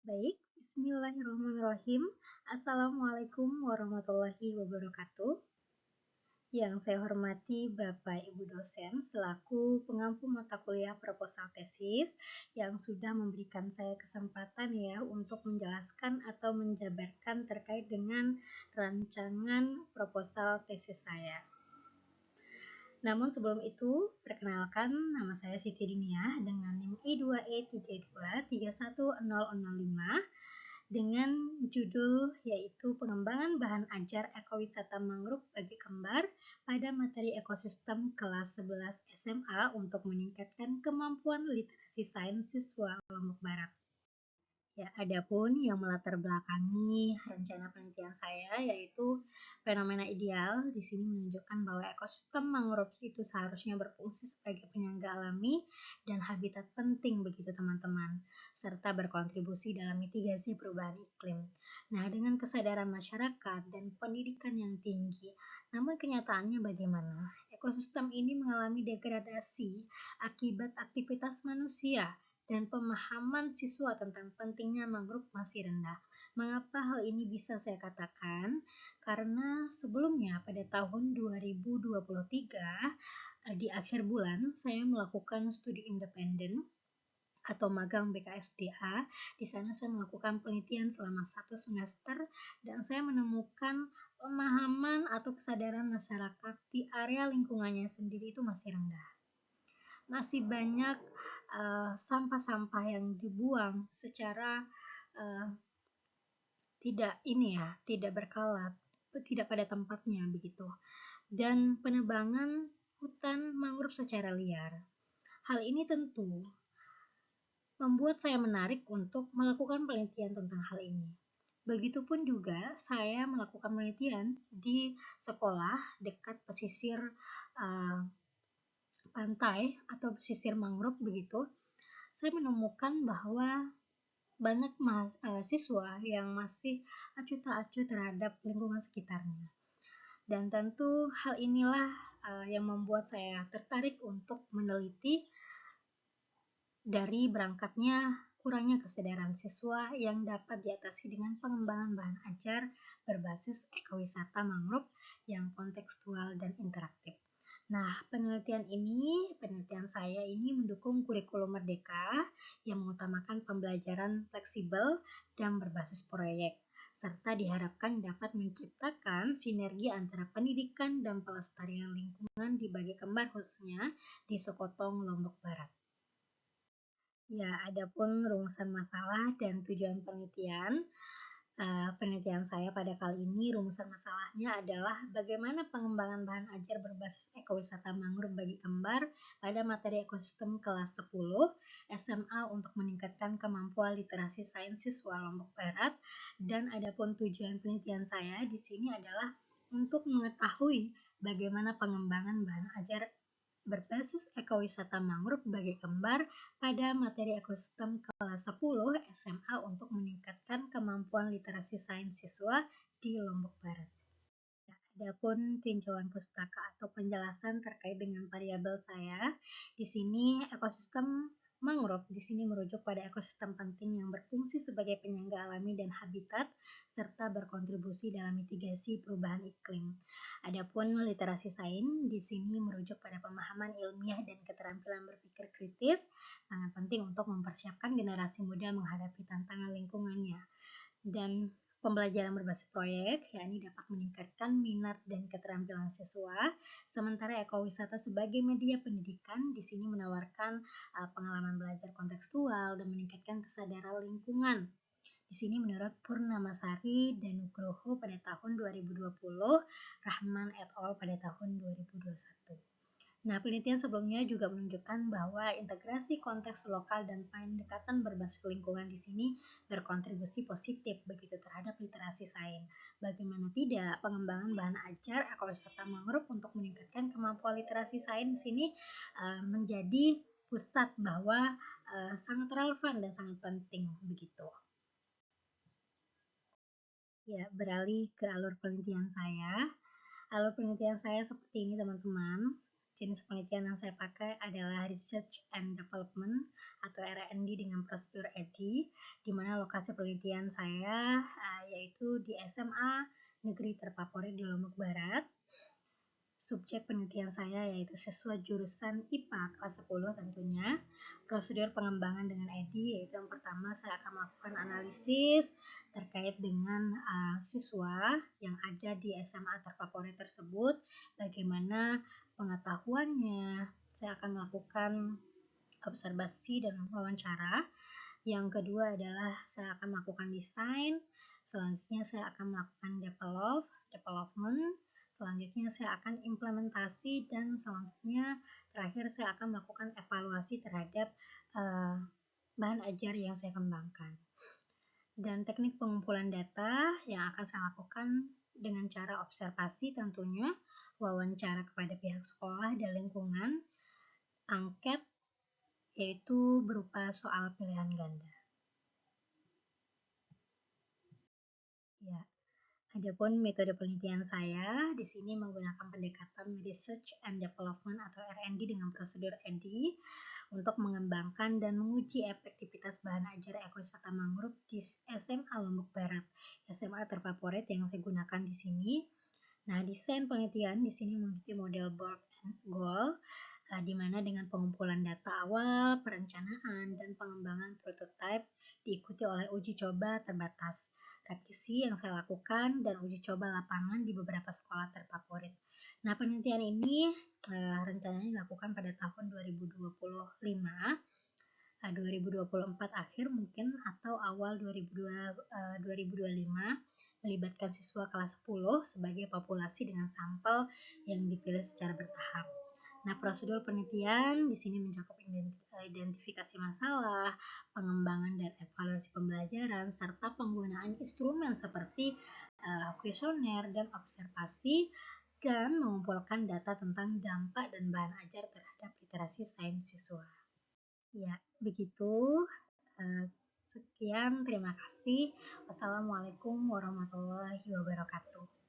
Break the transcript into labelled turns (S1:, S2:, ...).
S1: Baik, bismillahirrahmanirrahim. Assalamualaikum warahmatullahi wabarakatuh. Yang saya hormati Bapak Ibu dosen selaku pengampu mata kuliah proposal tesis yang sudah memberikan saya kesempatan ya untuk menjelaskan atau menjabarkan terkait dengan rancangan proposal tesis saya. Namun sebelum itu, perkenalkan nama saya Siti Dinia dengan NIM I2E32310005 dengan judul yaitu pengembangan bahan ajar ekowisata mangrove bagi kembar pada materi ekosistem kelas 11 SMA untuk meningkatkan kemampuan literasi sains siswa Lombok Barat. Ya, adapun yang melatar belakangi rencana penelitian saya yaitu fenomena ideal di sini menunjukkan bahwa ekosistem mangrove itu seharusnya berfungsi sebagai penyangga alami dan habitat penting begitu teman-teman, serta berkontribusi dalam mitigasi perubahan iklim. Nah, dengan kesadaran masyarakat dan pendidikan yang tinggi, namun kenyataannya bagaimana? Ekosistem ini mengalami degradasi akibat aktivitas manusia dan pemahaman siswa tentang pentingnya mangrove masih rendah. Mengapa hal ini bisa saya katakan? Karena sebelumnya pada tahun 2023 di akhir bulan saya melakukan studi independen atau magang BKSDA. Di sana saya melakukan penelitian selama 1 semester dan saya menemukan pemahaman atau kesadaran masyarakat di area lingkungannya sendiri itu masih rendah. Masih banyak sampah-sampah yang dibuang secara tidak berkala, tidak pada tempatnya begitu. Dan penebangan hutan mangrove secara liar. Hal ini tentu membuat saya menarik untuk melakukan penelitian tentang hal ini. Begitupun juga saya melakukan penelitian di sekolah dekat pesisir pantai atau pesisir mangrove begitu. Saya menemukan bahwa banyak siswa yang masih acuh tak acuh terhadap lingkungan sekitarnya. Dan tentu hal inilah yang membuat saya tertarik untuk meneliti dari berangkatnya kurangnya kesadaran siswa yang dapat diatasi dengan pengembangan bahan ajar berbasis ekowisata mangrove yang kontekstual dan interaktif. Nah, penelitian saya ini mendukung kurikulum merdeka yang mengutamakan pembelajaran fleksibel dan berbasis proyek, serta diharapkan dapat menciptakan sinergi antara pendidikan dan pelestarian lingkungan di Bagi Kembar khususnya di Sokotong, Lombok Barat. Ya, adapun rumusan masalah dan tujuan penelitian. Penelitian saya pada kali ini rumusan masalahnya adalah bagaimana pengembangan bahan ajar berbasis ekowisata mangrove bagi kembar pada materi ekosistem kelas 10 SMA untuk meningkatkan kemampuan literasi sains siswa Lombok Barat. Dan adapun tujuan penelitian saya di sini adalah untuk mengetahui bagaimana pengembangan bahan ajar berbasis ekowisata mangrove bagi kembar pada materi ekosistem kelas 10 SMA untuk meningkatkan kemampuan literasi sains siswa di Lombok Barat. Adapun tinjauan pustaka atau penjelasan terkait dengan variabel saya, di sini ekosistem mangrove di sini merujuk pada ekosistem penting yang berfungsi sebagai penyangga alami dan habitat serta berkontribusi dalam mitigasi perubahan iklim. Adapun literasi sains di sini merujuk pada pemahaman ilmiah dan keterampilan berpikir kritis, sangat penting untuk mempersiapkan generasi muda menghadapi tantangan lingkungannya. Dan pembelajaran berbasis proyek, yakni dapat meningkatkan minat dan keterampilan siswa. Sementara ekowisata sebagai media pendidikan di sini menawarkan pengalaman belajar kontekstual dan meningkatkan kesadaran lingkungan. Di sini menurut Purnamasari dan Nugroho pada tahun 2020, Rahman et al. Pada tahun 2021. Nah, penelitian sebelumnya juga menunjukkan bahwa integrasi konteks lokal dan pendekatan berbasis lingkungan di sini berkontribusi positif begitu terhadap literasi sains. Bagaimana tidak, pengembangan bahan ajar ekowisata mangrove untuk meningkatkan kemampuan literasi sains ini menjadi pusat bahwa sangat relevan dan sangat penting begitu. Ya, beralih ke alur penelitian saya. Alur penelitian saya seperti ini teman-teman. jenis penelitian yang saya pakai adalah Research and Development atau R&D dengan prosedur EDI, di mana lokasi penelitian saya yaitu di SMA Negeri Terfavorit di Lombok Barat. Subjek penelitian saya yaitu siswa jurusan IPA kelas 10 tentunya. Prosedur pengembangan dengan EDI yaitu yang pertama saya akan melakukan analisis terkait dengan siswa yang ada di SMA terfavorit tersebut, bagaimana pengetahuannya. Saya akan melakukan observasi dan wawancara. Yang kedua adalah saya akan melakukan desain. Selanjutnya saya akan melakukan development. Selanjutnya saya akan implementasi, dan selanjutnya terakhir saya akan melakukan evaluasi terhadap bahan ajar yang saya kembangkan. Dan teknik pengumpulan data yang akan saya lakukan dengan cara observasi tentunya, wawancara kepada pihak sekolah dan lingkungan, angket yaitu berupa soal pilihan ganda. Ya. Adapun metode penelitian saya di sini menggunakan pendekatan Research and Development atau R&D dengan prosedur EDI untuk mengembangkan dan menguji efektivitas bahan ajar ekowisata mangrove di SMA Lombok Barat, SMA terfavorit yang saya gunakan di sini. Nah, desain penelitian di sini mengikuti model Borg and Goal, di mana dengan pengumpulan data awal, perencanaan, dan pengembangan prototipe diikuti oleh uji coba terbatas, revisi yang saya lakukan, dan uji coba lapangan di beberapa sekolah terfavorit. Nah, penelitian ini rencananya dilakukan pada tahun 2025, 2024 akhir mungkin, atau awal 2025, melibatkan siswa kelas 10 sebagai populasi dengan sampel yang dipilih secara bertahap. Nah, prosedur penelitian di sini mencakup identifikasi masalah, pengembangan dan evaluasi pembelajaran, serta penggunaan instrumen seperti kuesioner dan observasi, dan mengumpulkan data tentang dampak dan bahan ajar terhadap literasi sains siswa. Ya, begitu. Sekian, terima kasih. Wassalamualaikum warahmatullahi wabarakatuh.